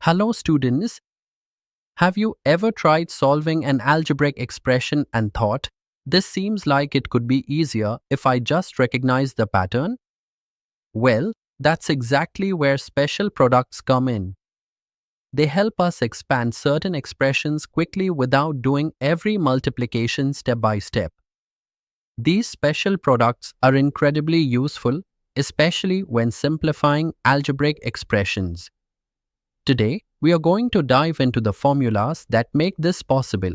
Hello students, have you ever tried solving an algebraic expression and thought, this seems like it could be easier if I just recognize the pattern? Well, that's exactly where special products come in. They help us expand certain expressions quickly without doing every multiplication step by step. These special products are incredibly useful, especially when simplifying algebraic expressions. Today, we are going to dive into the formulas that make this possible.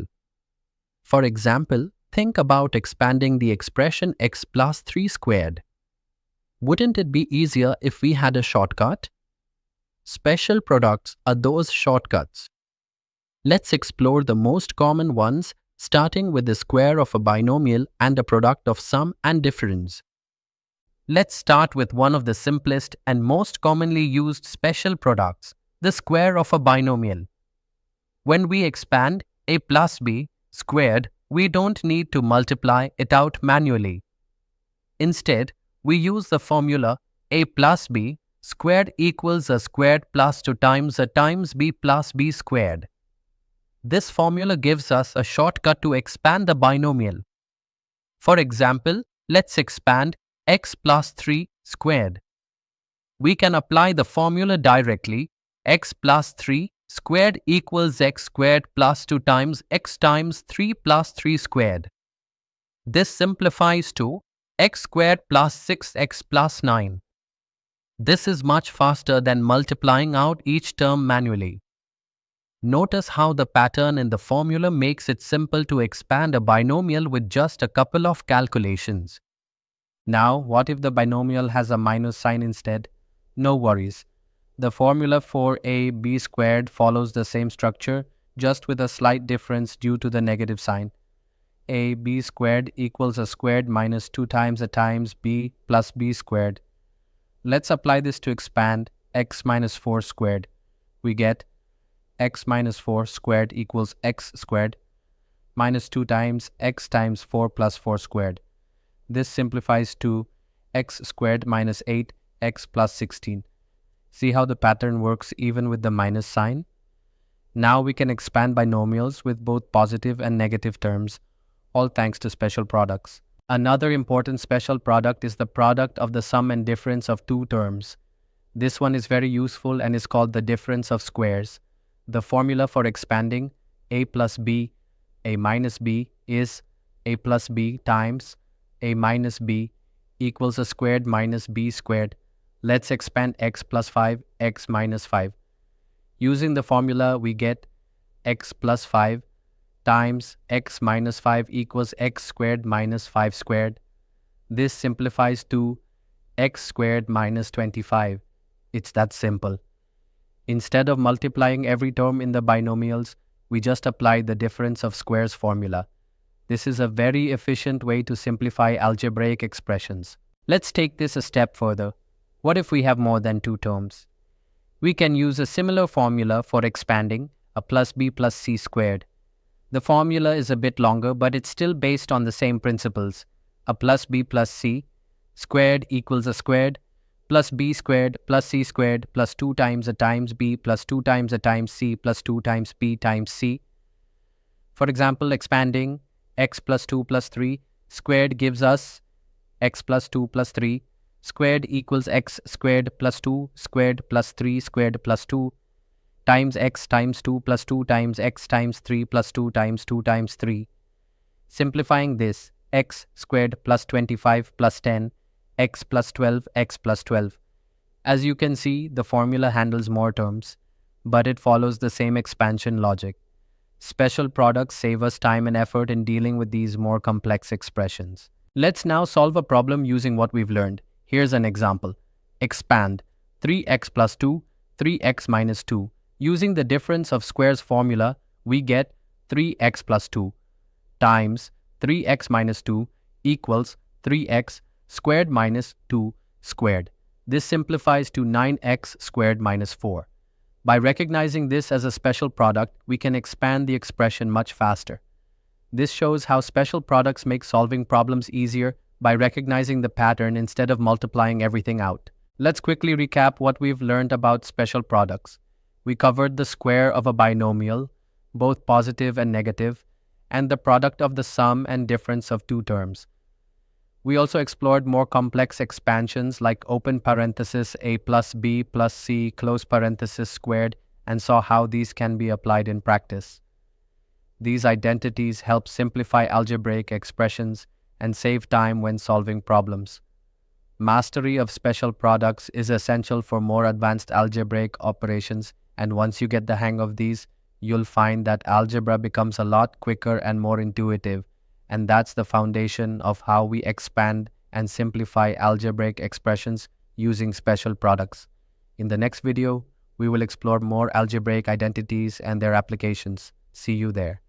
For example, think about expanding the expression x plus 3 squared. Wouldn't it be easier if we had a shortcut? Special products are those shortcuts. Let's explore the most common ones, starting with the square of a binomial and a product of sum and difference. Let's start with one of the simplest and most commonly used special products, the square of a binomial. When we expand a plus b squared, we don't need to multiply it out manually. Instead, we use the formula a plus b squared equals a squared plus 2 times a times b plus b squared. This formula gives us a shortcut to expand the binomial. For example, let's expand x plus 3 squared. We can apply the formula directly. X plus 3 squared equals x squared plus 2 times x times 3 plus 3 squared. This simplifies to x squared plus 6x plus 9. This is much faster than multiplying out each term manually. Notice how the pattern in the formula makes it simple to expand a binomial with just a couple of calculations. Now, what if the binomial has a minus sign instead? No worries. The formula for a+b squared follows the same structure, just with a slight difference due to the negative sign. a+b squared equals a squared minus 2 times a times b plus b squared. Let's apply this to expand x minus 4 squared. We get x minus 4 squared equals x squared minus 2 times x times 4 plus 4 squared. This simplifies to x squared minus 8x plus 16. See how the pattern works even with the minus sign? Now we can expand binomials with both positive and negative terms, all thanks to special products. Another important special product is the product of the sum and difference of two terms. This one is very useful and is called the difference of squares. The formula for expanding a plus b, a minus b is a plus b times a minus b equals a squared minus b squared. Let's expand x plus 5, x minus 5. Using the formula, we get x plus 5 times x minus 5 equals x squared minus 5 squared. This simplifies to x squared minus 25. It's that simple. Instead of multiplying every term in the binomials, we just apply the difference of squares formula. This is a very efficient way to simplify algebraic expressions. Let's take this a step further. What if we have more than two terms? We can use a similar formula for expanding a plus b plus c squared. The formula is a bit longer, but it's still based on the same principles. A plus b plus c squared equals a squared plus b squared plus c squared plus 2 times a times b plus 2 times a times c plus 2 times b times c. For example, expanding x plus 2 plus 3 squared gives us x plus 2 plus 3 squared equals x squared plus 2 squared plus 3 squared plus 2 times x times 2 plus 2 times x times 3 plus 2 times 2 times 3. Simplifying this, x squared plus 25 plus 10, x plus 12, x plus 12. As you can see, the formula handles more terms, but it follows the same expansion logic. Special products save us time and effort in dealing with these more complex expressions. Let's now solve a problem using what we've learned. Here's an example. Expand 3x plus 2, 3x minus 2. Using the difference of squares formula, we get 3x plus 2 times 3x minus 2 equals 3x squared minus 2 squared. This simplifies to 9x squared minus 4. By recognizing this as a special product, we can expand the expression much faster. This shows how special products make solving problems easier by recognizing the pattern instead of multiplying everything out. Let's quickly recap what we've learned about special products. We covered the square of a binomial, both positive and negative, and the product of the sum and difference of two terms. We also explored more complex expansions like open parenthesis a+b+c close parenthesis squared and saw how these can be applied in practice. These identities help simplify algebraic expressions and save time when solving problems. Mastery of special products is essential for more advanced algebraic operations, and once you get the hang of these, you'll find that algebra becomes a lot quicker and more intuitive, and that's the foundation of how we expand and simplify algebraic expressions using special products. In the next video, we will explore more algebraic identities and their applications. See you there.